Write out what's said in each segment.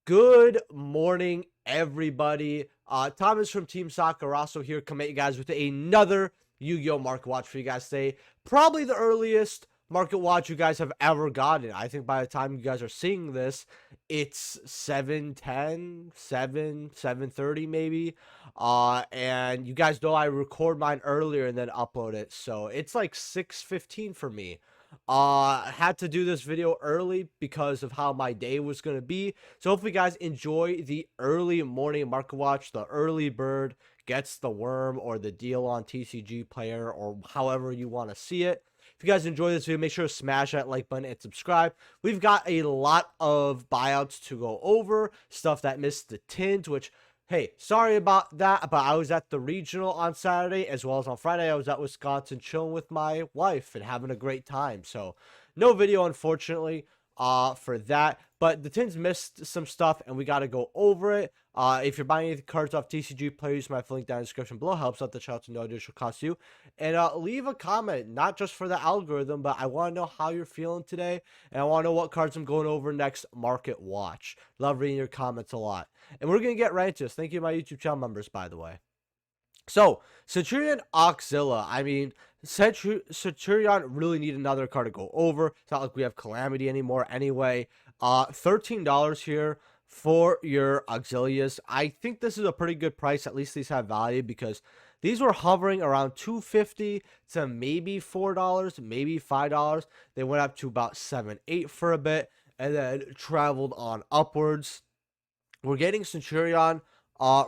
Good morning, everybody. Thomas from Team Sakurasou here, coming at you guys with another Yu-Gi-Oh! Market Watch for you guys today. Probably the earliest market watch you guys have ever gotten. I think by the time you guys are seeing this, it's 7:10, 7:30 maybe. And you guys know I record mine earlier and then upload it, so it's like 6:15 for me. Had to do this video early because of how my day was going to be. So hopefully you guys enjoy the early morning market watch. The early bird gets the worm, or the deal on TCG player, or however you want to see it. If you guys enjoy this video, make sure to smash that like button and subscribe. We've got a lot of buyouts to go over, stuff that missed the tint, which, hey, sorry about that, but I was at the regional on Saturday, as well as on Friday. I was at Wisconsin chilling with my wife and having a great time. So no video, unfortunately, for that. But the tins missed some stuff, and we got to go over it. If you're buying any cards off TCG, please use my link down in the description below. Helps out the channel to no additional cost to you. And leave a comment, not just for the algorithm, but I want to know how you're feeling today, and I want to know what cards I'm going over next market watch. Love reading your comments a lot. And we're going to get right into this. Thank you to my YouTube channel members, by the way. So, Centurion Auxilla. I mean, Centurion really need another card to go over. It's not like we have Calamity anymore anyway. $13 here for your Auxilias. I think this is a pretty good price. At least these have value, because these were hovering around $2.50 to maybe $4, maybe $5. They went up to about $7, $8 for a bit, and then traveled on upwards. We're getting Centurion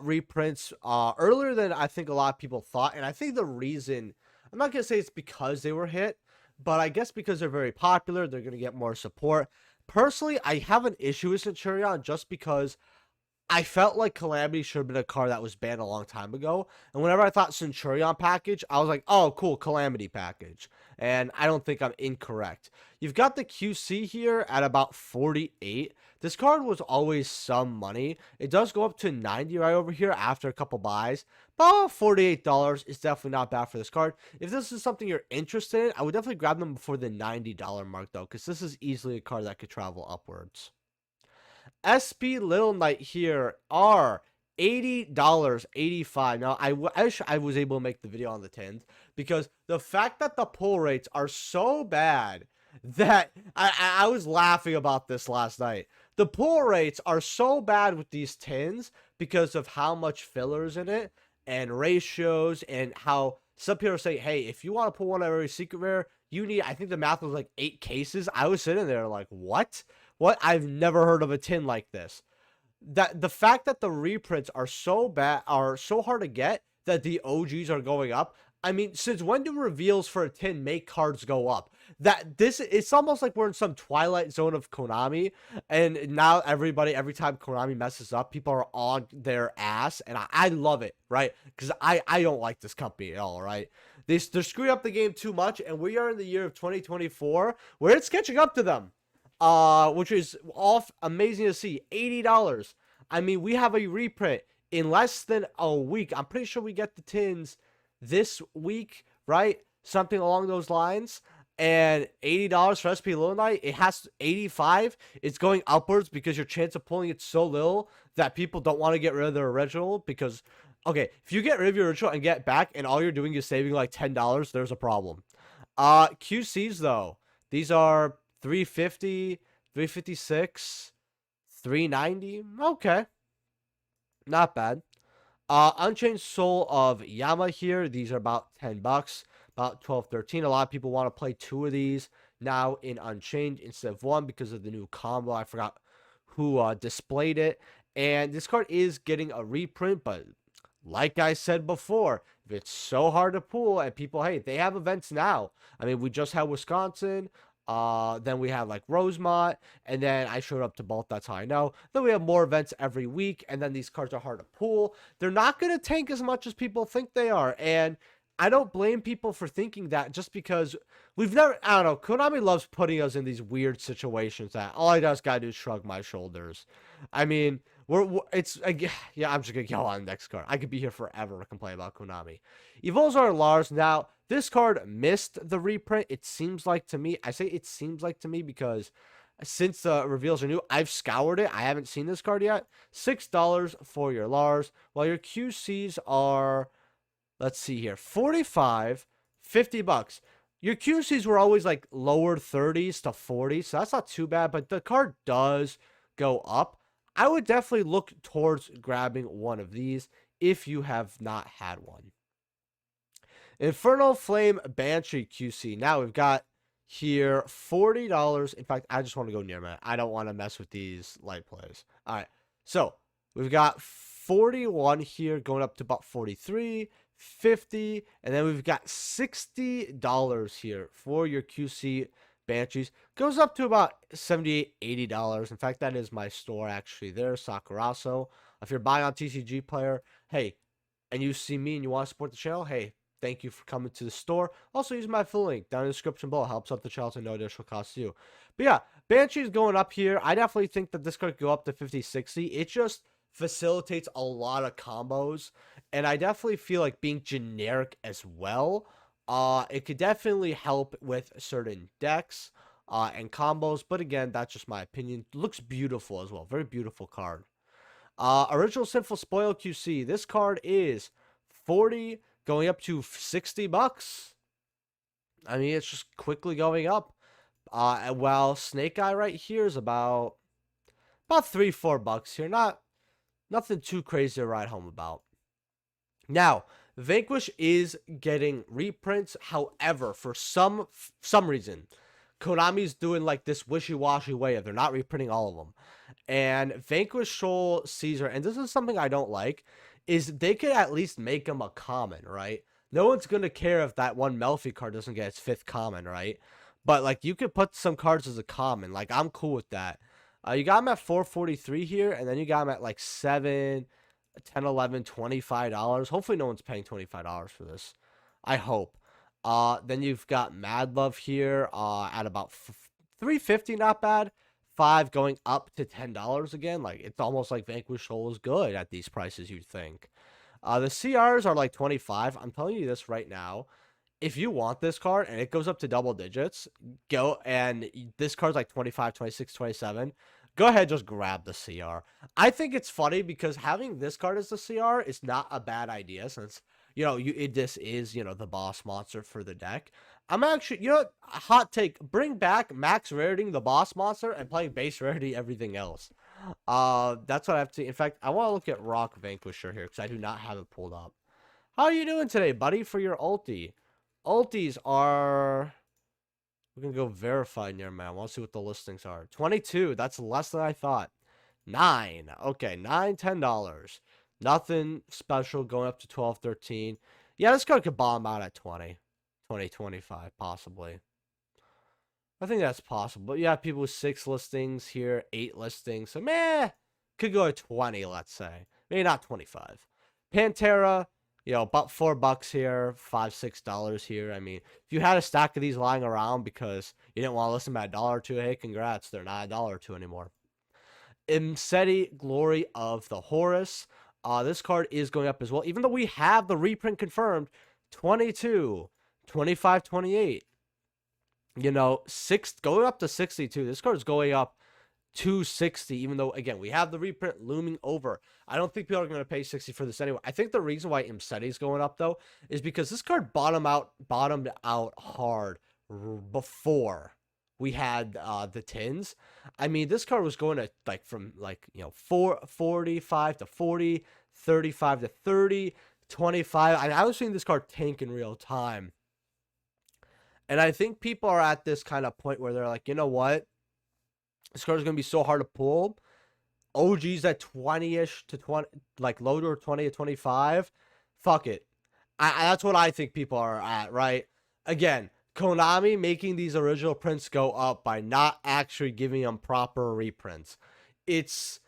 reprints earlier than I think a lot of people thought. And I think the reason, I'm not going to say it's because they were hit, but I guess because they're very popular, they're going to get more support. Personally, I have an issue with Centurion just because I felt like Calamity should have been a card that was banned a long time ago. And whenever I thought Centurion package, I was like, oh, cool, Calamity package. And I don't think I'm incorrect. You've got the QC here at about 48. This card was always some money. It does go up to 90 right over here after a couple buys. But $48 is definitely not bad for this card. If this is something you're interested in, I would definitely grab them before the $90 mark, though, because this is easily a card that could travel upwards. SP Little Knight here are $80.85. Now, I wish I was able to make the video on the tins, because the fact that the pull rates are so bad that I was laughing about this last night. The pull rates are so bad with these tins because of how much fillers in it and ratios, and how some people say, hey, if you want to pull one of every secret rare, you need, I think the math was like 8 cases. I was sitting there like, what? What? I've never heard of a tin like this. That the fact that the reprints are so bad, are so hard to get, that the OGs are going up. I mean, since when do reveals for a tin make cards go up? That this, it's almost like we're in some twilight zone of Konami, and now everybody, every time Konami messes up, people are on their ass, and I love it, right? Because I don't like this company at all, right? They're screwing up the game too much, and we are in the year of 2024 where it's catching up to them. Which is amazing to see. $80. I mean, we have a reprint in less than a week. I'm pretty sure we get the tins this week, right? Something along those lines. And $80 for SP Little Knight. It has 85. It's going upwards because your chance of pulling it so little that people don't want to get rid of their original. Because, okay, if you get rid of your original and get back, and all you're doing is saving like $10, there's a problem. QCs though, these are 350, 356, 390. Okay, not bad. Unchained Soul of Yama here. These are about $10, about 12, 13. A lot of people want to play 2 of these now in Unchained instead of 1 because of the new combo. I forgot who displayed it. And this card is getting a reprint, but like I said before, if it's so hard to pull, and people, hey, they have events now. I mean, we just had Wisconsin. Then we have like Rosemont, and then I showed up to both. That's how I know. Then we have more events every week, and then these cards are hard to pull. They're not going to tank as much as people think they are, and I don't blame people for thinking that, just because we've never, I don't know, Konami loves putting us in these weird situations that all I just gotta do is shrug my shoulders. I mean, it's, yeah, I'm just gonna go on the next card. I could be here forever to complain about Konami. Evolzar Lars. Now, this card missed the reprint, it seems like to me. I say it seems like to me because since the reveals are new, I've scoured it. I haven't seen this card yet. $6 for your Lars, while your QCs are, let's see here, 45, 50 bucks. Your QCs were always like lower 30s to 40, so that's not too bad, but the card does go up. I would definitely look towards grabbing one of these if you have not had one. Infernal Flame Banshee QC. Now we've got here $40. In fact, I just want to go near man. I don't want to mess with these light plays. All right. So we've got 41 here going up to about 43, 50, and then we've got $60 here for your QC Banshees. Goes up to about $78, $80. In fact, that is my store actually there, Sakurasou. If you're buying on TCG Player, hey, and you see me and you want to support the channel, hey, thank you for coming to the store. Also, use my full link down in the description below. Helps out the channel to no additional cost to you. But yeah, Banshee is going up here. I definitely think that this could go up to 50, 60. It just facilitates a lot of combos. And I definitely feel like being generic as well. It could definitely help with certain decks and combos. But again, that's just my opinion. Looks beautiful as well. Very beautiful card. Original Sinful Spoil QC. This card is 40 going up to 60 bucks. I mean, it's just quickly going up. While Snake Eye right here is about $3-4 bucks here. Nothing too crazy to write home about. Now, Vanquish is getting reprints. However, for some reason, Konami's doing like this wishy-washy way of they're not reprinting all of them. And Vanquish Soul Caesar, and this is something I don't like, is they could at least make them a common, right? No one's going to care if that one Melfi card doesn't get its 5th common, right? But, like, you could put some cards as a common. Like, I'm cool with that. You got them at $4.43 here, and then you got them at, like, $7, $10, $11, $25. Hopefully no one's paying $25 for this. I hope. Then you've got Mad Love here at about $3.50, not bad. 5 going up to $10 again. Like, it's almost like Vanquish Soul is good at these prices, you'd think. The CRs are like 25. I'm telling you this right now. If you want this card and it goes up to double digits, and this card's like 25, 26, 27, go ahead, just grab the CR. I think it's funny because having this card as the CR is not a bad idea since, you know, this is, you know, the boss monster for the deck. I'm actually, you know, hot take, bring back max rarity the boss monster and playing base rarity everything else. That's what I have to. In fact, I want to look at Rock Vanquisher here because I do not have it pulled up. How are you doing today, buddy, for your ulti? Ultis are, we're going to go verify near man. I want to see what the listings are. 22, that's less than I thought. 9, okay, $9, $10. Nothing special going up to 12, 13. Yeah, this card could bomb out at 20, 25, possibly. I think that's possible. But yeah, people with 6 listings here, 8 listings. So, meh, could go at 20, let's say. Maybe not 25. Pantera, you know, about $4 here, $5, $6 here. I mean, if you had a stack of these lying around because you didn't want to list them at $1 or $2, hey, congrats, they're not $1 or $2 anymore. Imseti, Glory of the Horus. This card is going up as well, even though we have the reprint confirmed. 22, 25, 28. You know, going up to 62. This card is going up to 60, even though, again, we have the reprint looming over. I don't think people are going to pay 60 for this anyway. I think the reason why Imseti is going up, though, is because this card bottomed out hard before we had the tins. I mean, this card was going to, like, from, like, you know, 45 to 40, 35 to 30, 25. I was seeing this card tank in real time. And I think people are at this kind of point where they're like, you know what? This card is going to be so hard to pull. OG's at 20-ish to 20, like low to 20 to 25. Fuck it. That's what I think people are at, right? Again, Konami making these original prints go up by not actually giving them proper reprints. It's,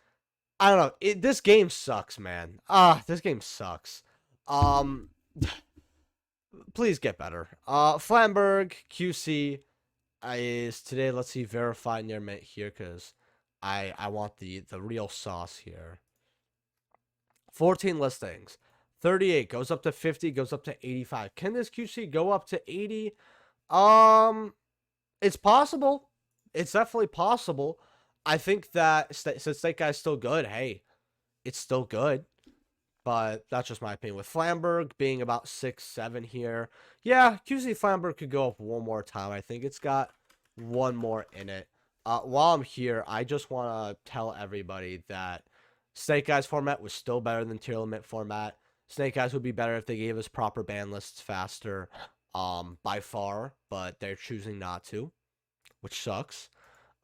I don't know. This game sucks, man. This game sucks. Please get better. Flamberg QC is today. Let's see, verify near mint here because I want the real sauce here. 14 listings. 38 goes up to 50, goes up to 85. Can this QC go up to 80? It's possible. It's definitely possible. I think that since that guy's still good, hey, it's still good. But that's just my opinion. With Flamberg being about 6-7 here, yeah, QC Flamberg could go up one more time. I think it's got one more in it. While I'm here, I just want to tell everybody that Snake Eyes format was still better than Tearlaments format. Snake Eyes would be better if they gave us proper ban lists faster, by far, but they're choosing not to, which sucks.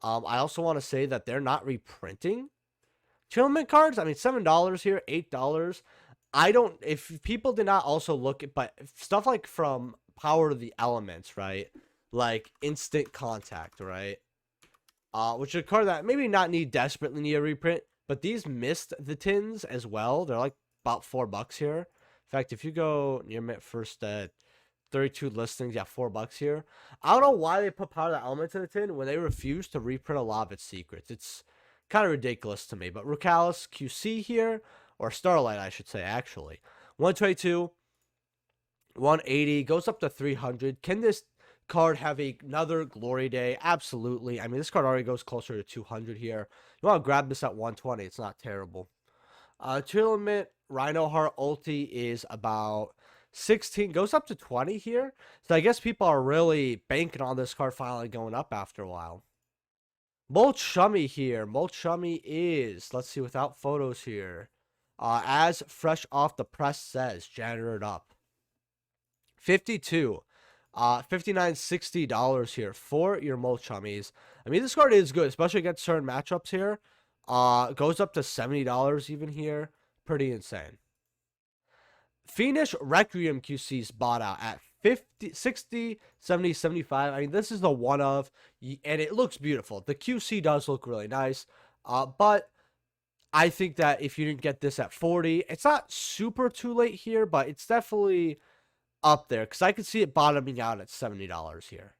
I also want to say that they're not reprinting Tearlaments cards. I mean, $7 here, $8. I don't. If people did not also look at, but stuff like from Power of the Elements, right? Like Instant Contact, right? Which is a card that maybe not desperately need a reprint, but these missed the tins as well. They're like about $4 here. In fact, if you go near mint first at 32 listings, yeah, $4 here. I don't know why they put Power of the Elements in the tin when they refuse to reprint a lot of its secrets. It's kind of ridiculous to me. But Rukalis QC here, or Starlight, I should say, actually. 122, 180, goes up to 300. Can this card have another glory day? Absolutely. I mean, this card already goes closer to 200 here. You want to grab this at 120. It's not terrible. Tearlaments Rhino Heart ulti is about 16, goes up to 20 here. So I guess people are really banking on this card finally going up after a while. Mulcharmy here. Mulcharmy is, let's see, without photos here. As fresh off the press says, janitor up. 52. $59, $60 here for your Mulcharmies. I mean, this card is good, especially against certain matchups here. Goes up to $70 even here. Pretty insane. Fiendish Requiem QC's bought out at 50, 60, 70, 75. I mean, this is the one of, and it looks beautiful. The QC does look really nice. But I think that if you didn't get this at 40, it's not super too late here, but it's definitely up there because I could see it bottoming out at $70 here.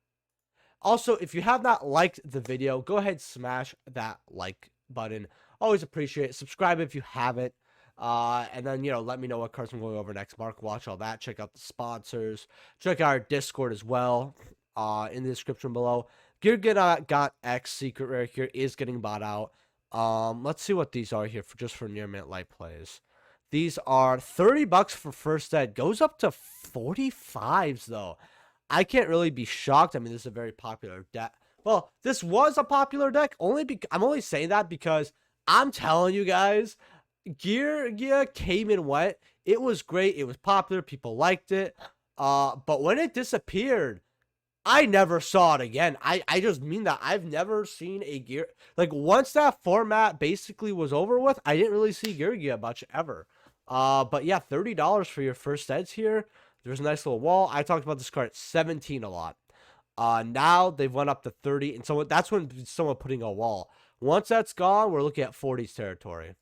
Also, if you have not liked the video, go ahead, smash that like button. Always appreciate it. Subscribe if you haven't. And then, let me know what cards I'm going over next. Mark, watch all that. Check out the sponsors. Check out our Discord as well, in the description below. Geargia got X secret rare here is getting bought out. Let's see what these are here for near mint light plays. These are $30 for first ed. Goes up to 45s though. I can't really be shocked. I mean, this is a very popular deck. Well, this was a popular deck. I'm only saying that because I'm telling you guys, Geargia came and went. It was great. It was popular. People liked it. But when it disappeared, I never saw it again. I just mean that. I've never seen a Gear. Like, once that format basically was over with, I didn't really see Geargia much ever. But yeah, $30 for your first eds here. There's a nice little wall. I talked about this card at 17 a lot. Now they've went up to 30, and that's when someone putting a wall. Once that's gone, we're looking at 40s territory.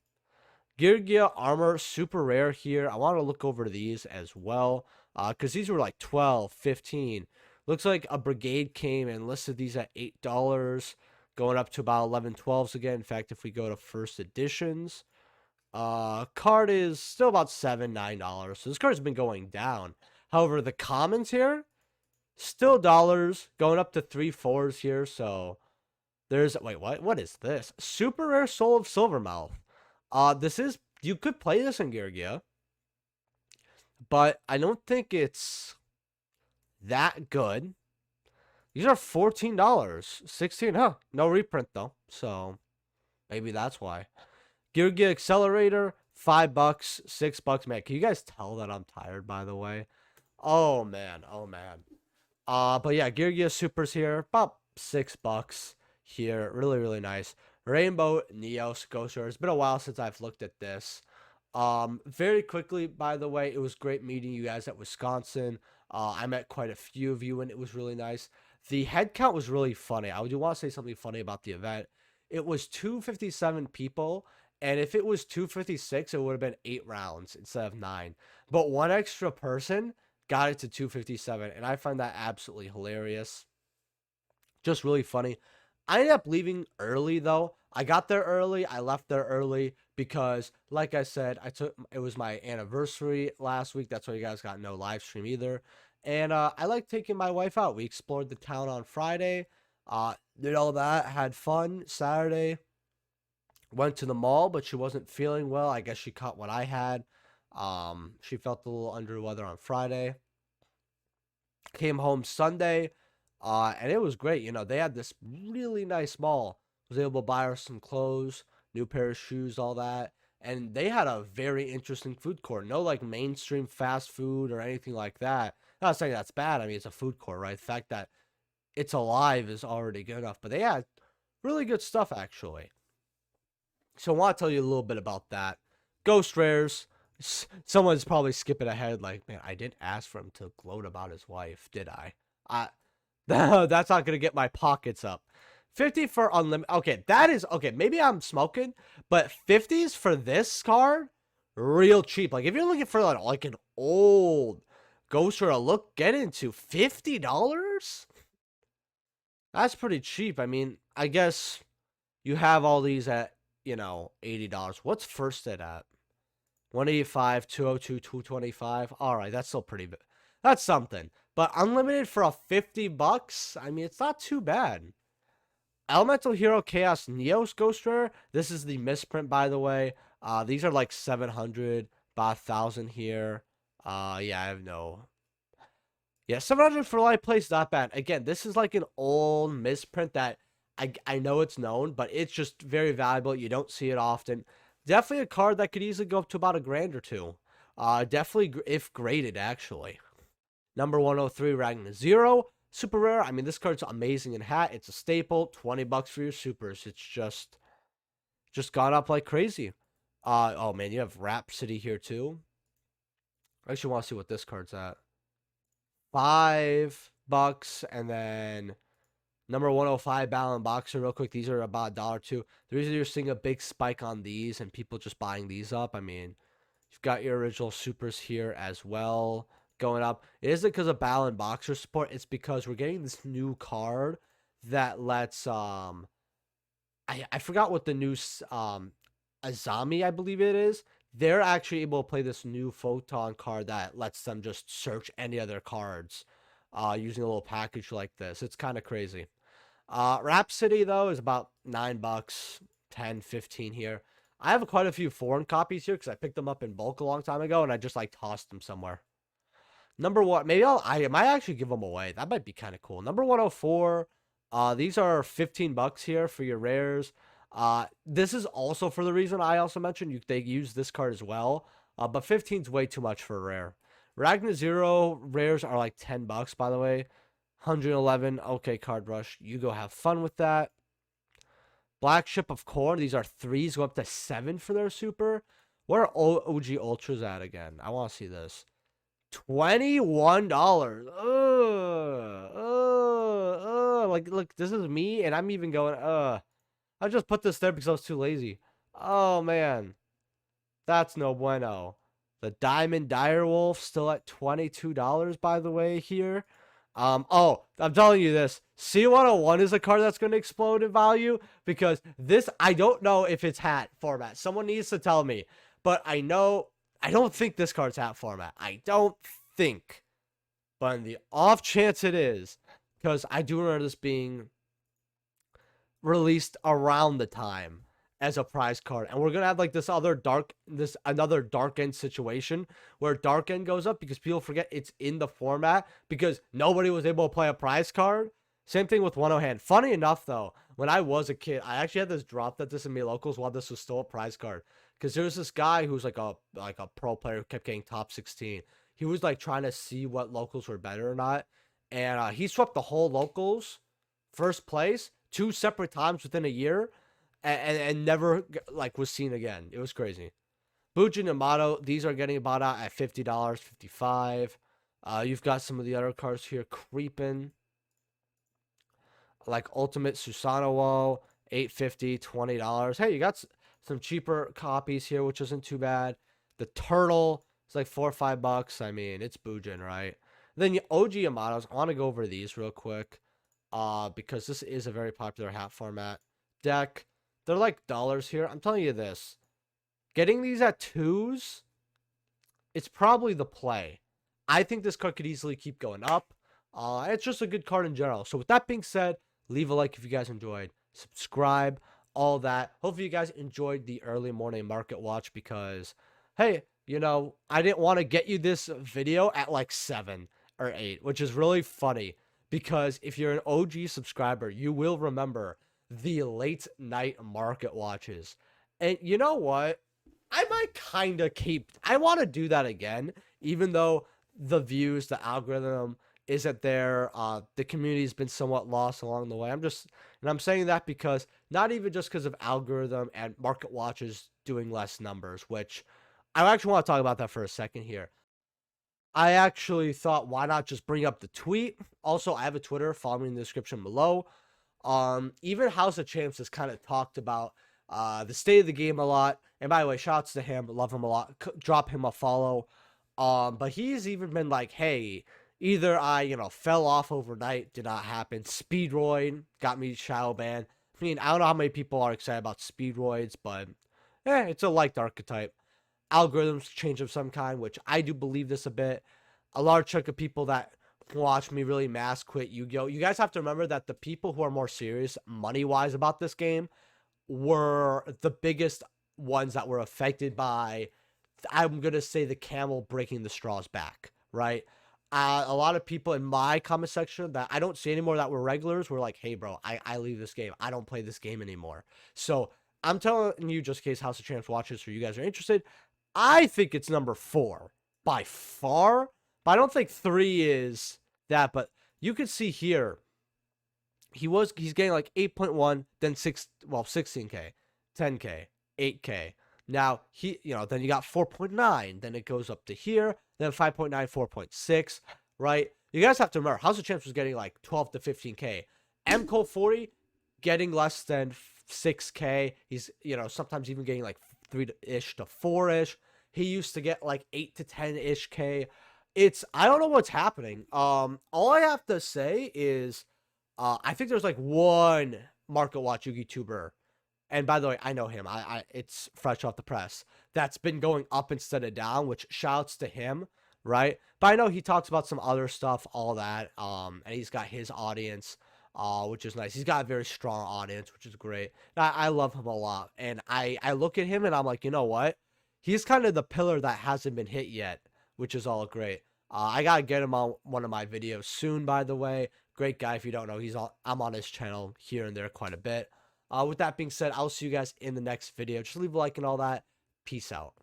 Geargia armor, super rare here. I want to look over these as well, because these were like 12, 15. Looks like a brigade came and listed these at $8, going up to about 11, 12s again. In fact, if we go to first editions, card is still about $7, $9. So this card has been going down. However, the commons here, still dollars, going up to 3, 4s here. So there's, wait, what is this? Super rare Soul of Silvermouth. You could play this in Geargia, but I don't think it's that good. These are $14, 16, huh? No reprint though, so maybe that's why. Geargia Accelerator, $5, $6. Man, can you guys tell that I'm tired, by the way? Oh man, oh man. But yeah, Geargia Supers here, about $6 here. Really, really nice. Rainbow Neos Ghoster. It's been a while since I've looked at this. Very quickly, by the way, it was great meeting you guys at Wisconsin. I met quite a few of you, and it was really nice. The head count was really funny. I do want to say something funny about the event. It was 257 people, and if it was 256, it would have been 8 rounds instead of 9. But one extra person got it to 257, and I find that absolutely hilarious. Just really funny. I ended up leaving early though. I got there early. I left there early because, like I said, it was my anniversary last week. That's why you guys got no live stream either. And I like taking my wife out. We explored the town on Friday. Did all that, had fun. Saturday, went to the mall, but she wasn't feeling well. I guess she caught what I had. She felt a little under the weather on Friday. Came home Sunday, and it was great. You know, they had this really nice mall. Was able to buy her some clothes, new pair of shoes, all that. And they had a very interesting food court. No like mainstream fast food or anything like that. Not saying that's bad. I mean, it's a food court, right? The fact that it's alive is already good enough. But they had really good stuff, actually. So I want to tell you a little bit about that. Ghost rares. Someone's probably skipping ahead like, man, I didn't ask for him to gloat about his wife, did I? That's not going to get my pockets up. 50 for unlimited. Okay, that is, okay, maybe I'm smoking, but 50s for this card, real cheap. Like, if you're looking for like an old Ghost Rare look, get into $50? That's pretty cheap. I mean, I guess you have all these at, you know, $80. What's first at 185, 202, 225. All right, that's still pretty big. That's something. But unlimited for a $50, I mean, it's not too bad. Elemental Hero Chaos Neos Ghost Rare. This is the misprint, by the way. These are like 700, about 1,000 here. Yeah, I have no. Yeah, 700 for light place, not bad. Again, this is like an old misprint that I know it's known, but it's just very valuable. You don't see it often. Definitely a card that could easily go up to about $1,000 or two. Definitely if graded, actually. Number 103, Ragnar Zero. Super rare. I mean, this card's amazing in hat. It's a staple. $20 for your supers. It's just gone up like crazy. Oh man, you have Rhapsody here too. I actually want to see what this card's at. $5, and then number 105, Balan Boxer. Real quick, these are about $1 too. The reason you're seeing a big spike on these and people just buying these up, I mean, you've got your original supers here as well going up. It isn't because of Balan Boxer support. It's because we're getting this new card that lets I forgot what the new Azami, I believe it is. They're actually able to play this new Photon card that lets them just search any other cards using a little package like this. It's kind of crazy. Rhapsody, though, is about $9, 10, 15 here. I have quite a few foreign copies here because I picked them up in bulk a long time ago, and I just, like, tossed them somewhere. Number one, maybe I might actually give them away. That might be kind of cool. Number 104, these are $15 here for your rares. This is also for the reason I also mentioned. They use this card as well, but 15 is way too much for a rare. Ragnar Zero rares are like $10, by the way. 111, okay, Card Rush. You go have fun with that. Black Ship of Corn, these are 3s, go up to 7 for their super. What are OG Ultras at again? I want to see this. $21. Like, look, this is me, and I'm even going, I just put this there because I was too lazy. Oh, man. That's no bueno. The Diamond Direwolf still at $22, by the way, here. Oh, I'm telling you this. C101 is a card that's going to explode in value because this, I don't know if it's hat format. Someone needs to tell me. But I don't think this card's hat format. I don't think. But in the off chance it is, because I do remember this being released around the time as a prize card, and we're gonna have like another dark end situation where dark end goes up because people forget it's in the format because nobody was able to play a prize card. Same thing with One-O Hand. Funny enough though, when I was a kid, I actually had this drop that this in me locals while this was still a prize card because there's this guy who's like a pro player who kept getting top 16. He was like trying to see what locals were better or not, and he swept the whole locals first place 2 separate times within a year. And never like was seen again. It was crazy. Bujin and Mato, these are getting bought out at $50, $55. You've got some of the other cards here creeping, like Ultimate Susanoo, $8.50, $20. Hey, you got some cheaper copies here, which isn't too bad. The Turtle is like $4 or $5. I mean, it's Bujin, right? Then the OG Yamatos. I want to go over these real quick, because this is a very popular hat format deck. They're like dollars here. I'm telling you this. Getting these at 2s, it's probably the play. I think this card could easily keep going up. It's just a good card in general. So with that being said, Leave a like if you guys enjoyed. Subscribe, all that. Hopefully you guys enjoyed the early morning market watch because, hey, you know, I didn't want to get you this video at like 7 or 8, which is really funny because if you're an OG subscriber, you will remember the late night market watches. And you know what? I might kind of I want to do that again, even though the views, the algorithm isn't there. The community's been somewhat lost along the way. And I'm saying that because not even just because of algorithm and market watches doing less numbers, which I actually want to talk about that for a second here. I actually thought, why not just bring up the tweet? Also, I have a Twitter, follow me in the description below. Even House of Champs has kind of talked about the state of the game a lot. And by the way, shouts to him, love him a lot. Drop him a follow. But he's even been like, hey, either I, you know, fell off overnight, did not happen. Speedroid got me shadow banned. I mean, I don't know how many people are excited about speedroids, but it's a liked archetype. Algorithms change of some kind, which I do believe this a bit. A large chunk of people that watch me really mass quit Yu-Gi-Oh! You guys have to remember that the people who are more serious money-wise about this game were the biggest ones that were affected by, I'm going to say, the camel breaking the straw's back, right? A lot of people in my comment section that I don't see anymore that were regulars were like, hey, bro, I leave this game. I don't play this game anymore. So I'm telling you, just in case House of Champs watches, for you guys are interested, I think it's number 4 by far, but I don't think 3 is that. But you can see here, he's getting like 8.1, then 16k, 10k, 8k. Now then you got 4.9, then it goes up to here, then 5.9, 4.6, right? You guys have to remember, House of Champs was getting like 12 to 15k. MCO 40 getting less than 6k. He's, sometimes even getting like 3-ish to 4-ish. He used to get like 8 to 10-ish k. I don't know what's happening. All I have to say is, I think there's like one market watch YouTuber, and by the way, I know him. It's fresh off the press. That's been going up instead of down, which shouts to him, right? But I know he talks about some other stuff, all that. And he's got his audience, which is nice. He's got a very strong audience, which is great. I love him a lot, and I look at him and I'm like, you know what? He's kind of the pillar that hasn't been hit yet, which is all great. I gotta get him on one of my videos soon, by the way. Great guy. If you don't know, I'm on his channel here and there quite a bit. With that being said, I'll see you guys in the next video. Just leave a like and all that. Peace out.